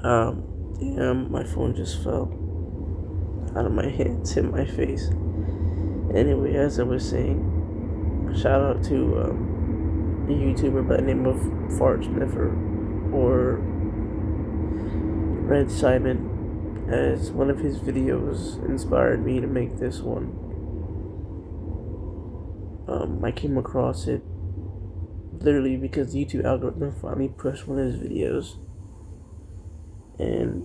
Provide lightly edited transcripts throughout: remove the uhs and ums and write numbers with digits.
Damn, my phone just fell out of my hands, hit my face. Anyway, as I was saying, shout out to a YouTuber by the name of Fart Sniffer, or Red Simon, as one of his videos inspired me to make this one. I came across it literally because the YouTube algorithm finally pushed one of his videos, and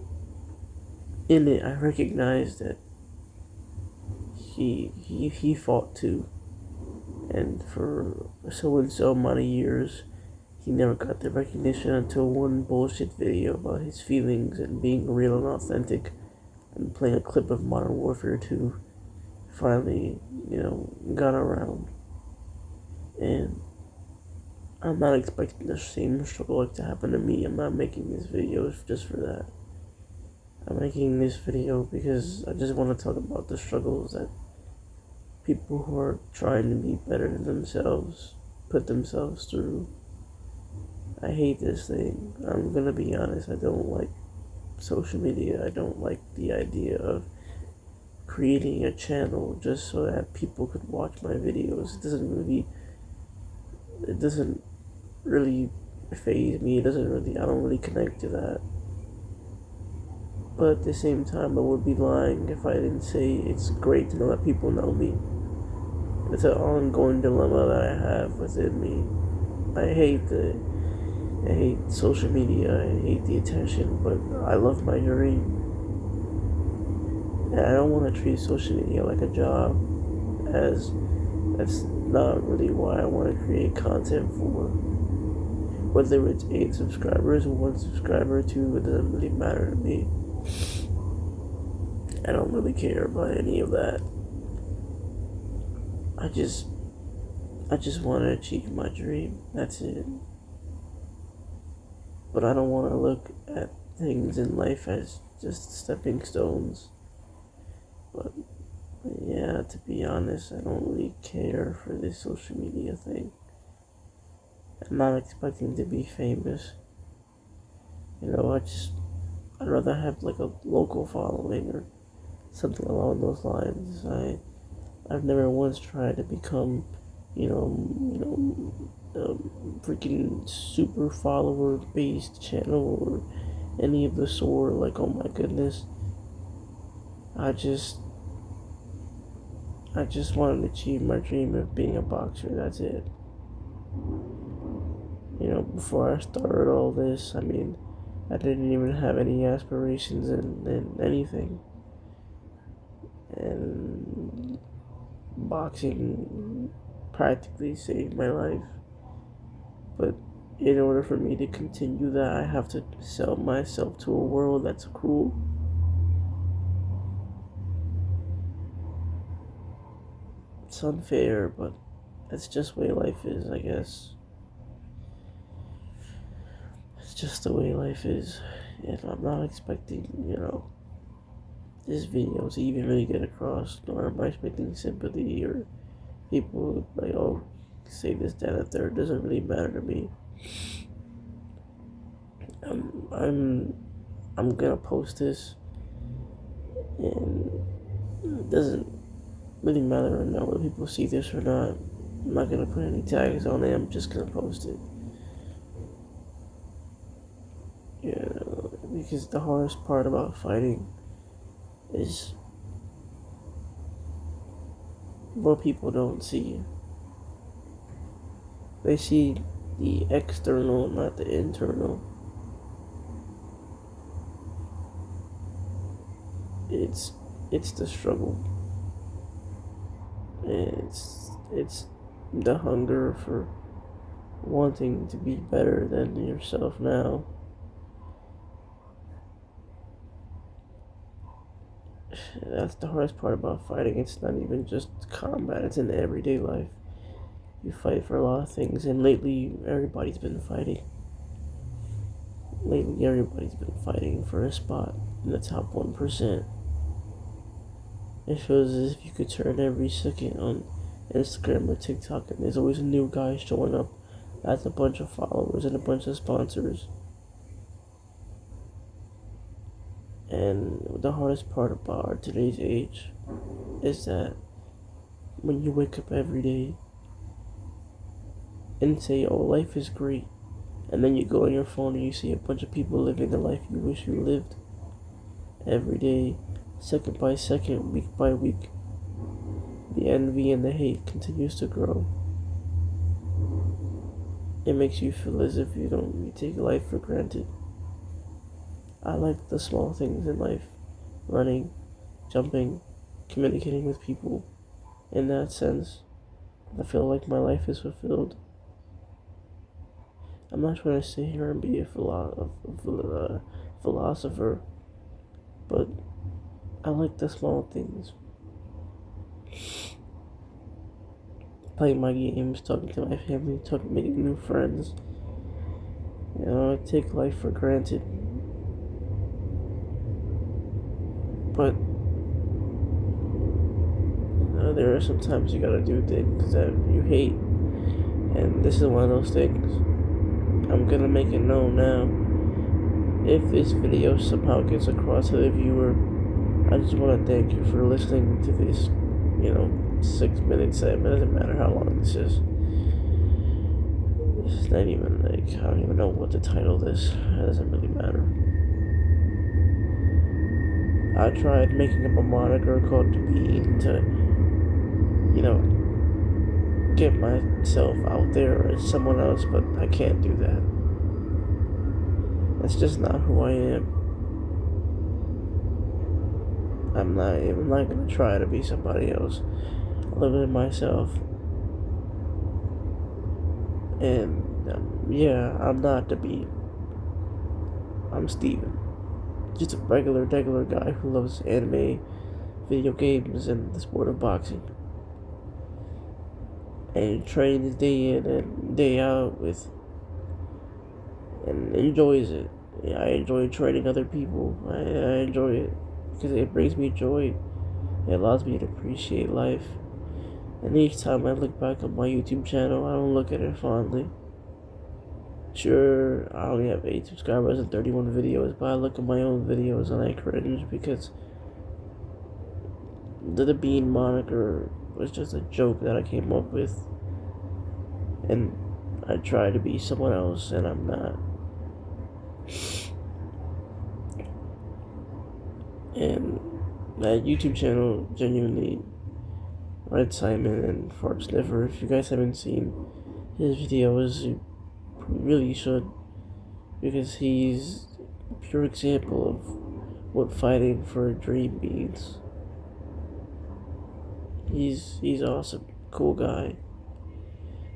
in it I recognized that he fought too, and for so and so amount of years he never got the recognition until one bullshit video about his feelings and being real and authentic and playing a clip of Modern Warfare 2 finally, got around. And I'm not expecting the same struggle to happen to me. I'm not making this video just for that. I'm making this video because I just want to talk about the struggles that people who are trying to be better than themselves put themselves through. I hate this thing. I'm gonna be honest. I don't like social media. I don't like the idea of creating a channel just so that people could watch my videos. It doesn't really phase me. I don't really connect to that. But at the same time, I would be lying if I didn't say it's great to know that people know me. It's an ongoing dilemma that I have within me. I hate social media. I hate the attention, but I love my dream. And I don't want to treat social media like a job, as that's not really why I want to create content for. Whether it's 8 subscribers or 1 subscriber or 2, it doesn't really matter to me. I don't really care about any of that. I just want to achieve my dream. That's it. But I don't want to look at things in life as just stepping stones. But yeah, to be honest, I don't really care for this social media thing. I'm not expecting to be famous. I'd rather have like a local following or something along those lines. I've never once tried to become, freaking super follower based channel or any of the sort. Like, oh my goodness, I just wanted to achieve my dream of being a boxer. That's it. Before I started all this, I didn't even have any aspirations in anything. And boxing practically saved my life. But in order for me to continue that, I have to sell myself to a world that's cruel. It's unfair, but that's just the way life is, I guess. It's just the way life is. And I'm not expecting, this video to even really get across, nor am I expecting sympathy or people like, oh, say this, that, and third. Doesn't really matter to me. I'm gonna post this, and it doesn't really matter right now whether people see this or not. I'm not gonna put any tags on it. I'm just gonna post it. Because the hardest part about fighting is what people don't see. They see the external, not the internal. It's the struggle. It's the hunger for wanting to be better than yourself now. That's the hardest part about fighting. It's not even just combat, it's in everyday life. You fight for a lot of things, and lately everybody's been fighting. Lately everybody's been fighting for a spot in the top 1%. It feels as if you could turn every second on Instagram or TikTok and there's always a new guy showing up with a bunch of followers and a bunch of sponsors. And the hardest part about today's age is that when you wake up every day and say, oh, life is great, and then you go on your phone and you see a bunch of people living the life you wish you lived every day, second by second, week by week, the envy and the hate continues to grow. It makes you feel as if you take life for granted. I like the small things in life: running, jumping, communicating with people. In that sense, I feel like my life is fulfilled. I'm not trying to sit here and be a philosopher, but I like the small things. Playing my games, talking to my family, making new friends. I take life for granted. But there are sometimes you gotta do things that you hate. And this is one of those things. I'm gonna make it known now. If this video somehow gets across to the viewer, I just want to thank you for listening to this, 6 minutes, 7 minutes, doesn't matter how long this is. This is not even, I don't even know what to title this. It doesn't really matter. I tried making up a moniker called The Bean to, get myself out there as someone else, but I can't do that. That's just not who I am. I'm not gonna try to be somebody else. I live in myself. And, I'm not The Bean. I'm Steven. Just a regular guy who loves anime, video games, and the sport of boxing. And trains day in and day out and enjoys it. I enjoy training other people. I enjoy it because it brings me joy. It allows me to appreciate life. And each time I look back on my YouTube channel, I don't look at it fondly. Sure, I only have 8 subscribers and 31 videos, but I look at my own videos and I cringe because the Bean moniker was just a joke that I came up with, and I try to be someone else and I'm not. And that YouTube channel, genuinely, Red Simon and Fart Sniffer, if you guys haven't seen his videos, you really should, because he's a pure example of what fighting for a dream means. He's awesome, cool guy,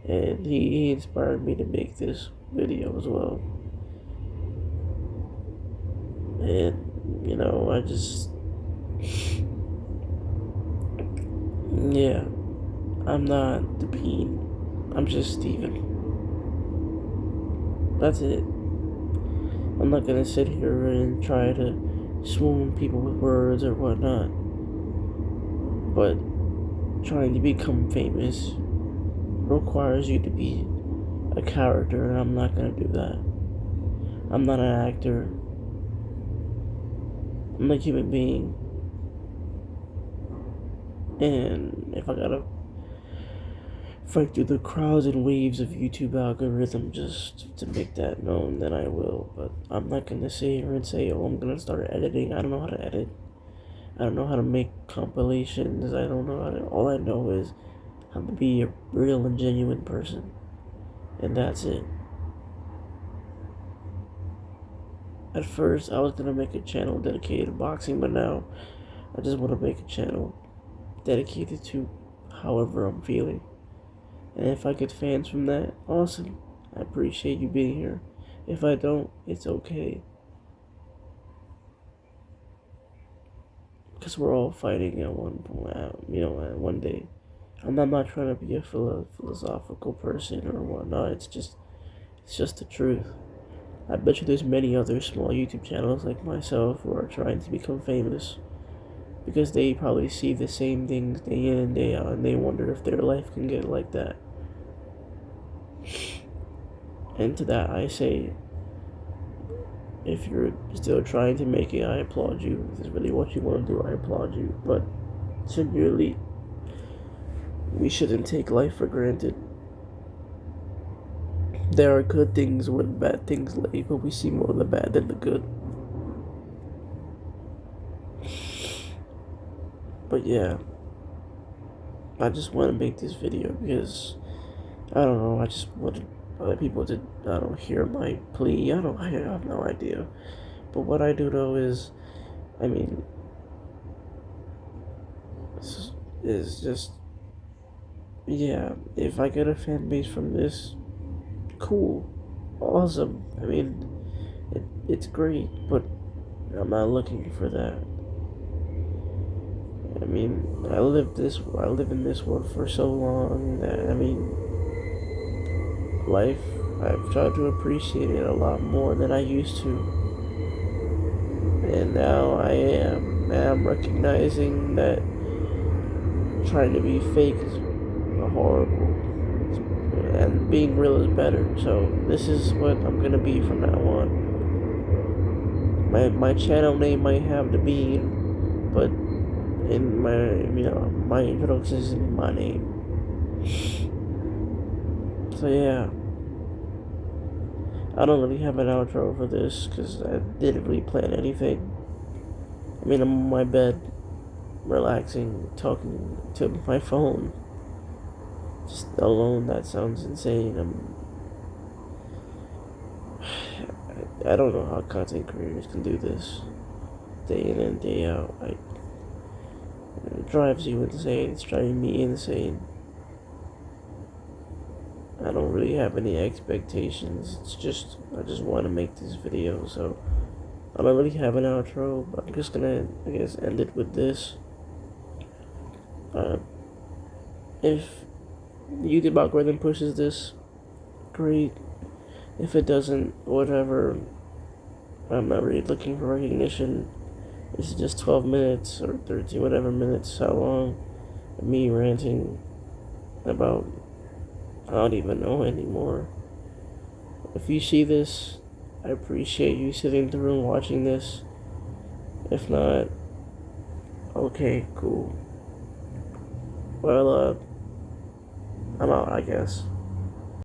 and he inspired me to make this video as well. And I just, I'm not The Bean. I'm just Steven. That's it. I'm not gonna sit here and try to swoon people with words or whatnot. But trying to become famous requires you to be a character, and I'm not gonna do that. I'm not an actor. I'm a human being. And if I gotta fight through the crowds and waves of YouTube algorithm just to make that known, then I will. But I'm not gonna sit here and say, oh, I'm gonna start editing. I don't know how to edit. I don't know how to make compilations. I don't know how to. All I know is how to be a real and genuine person. And that's it. At first, I was gonna make a channel dedicated to boxing, but now I just want to make a channel dedicated to however I'm feeling. And if I get fans from that, awesome. I appreciate you being here. If I don't, it's okay. Because we're all fighting at one point, at one day. I'm not trying to be a philosophical person or whatnot. It's just the truth. I bet you there's many other small YouTube channels like myself who are trying to become famous because they probably see the same things day in and day out, and they wonder if their life can get like that. And to that I say, If you're still trying to make it, I applaud you. If this is really what you want to do, I applaud you. But severely, we shouldn't take life for granted. There are good things where the bad things lay, but we see more of the bad than the good. But yeah, I just want to make this video because I don't know. I just wanted other people to, I don't hear my plea. I have no idea. But what I do know is, I mean, is just, yeah, if I get a fan base from this, cool, awesome. I mean, it's great, but I'm not looking for that. I mean, I live in this world for so long that, I mean, life, I've tried to appreciate it a lot more than I used to. And now I'm recognizing that trying to be fake is horrible. And being real is better. So this is what I'm gonna be from now on. My channel name might have the Bean, but in my introduction is in my name. So yeah, I don't really have an outro for this because I didn't really plan anything. I mean, I'm on my bed, relaxing, talking to my phone. Just alone, that sounds insane. I don't know how content creators can do this day in and day out. It drives you insane. It's driving me insane. I don't really have any expectations. I just want to make this video, so I don't really have an outro, but I'm just gonna, I guess, end it with this. If YouTube algorithm pushes this, great. If it doesn't, whatever. I'm not really looking for recognition. This is just 12 minutes or 13 whatever minutes, how long, me ranting about, I don't even know anymore. If you see this, I appreciate you sitting through and watching this. If not, okay, cool. Well, I'm out, I guess.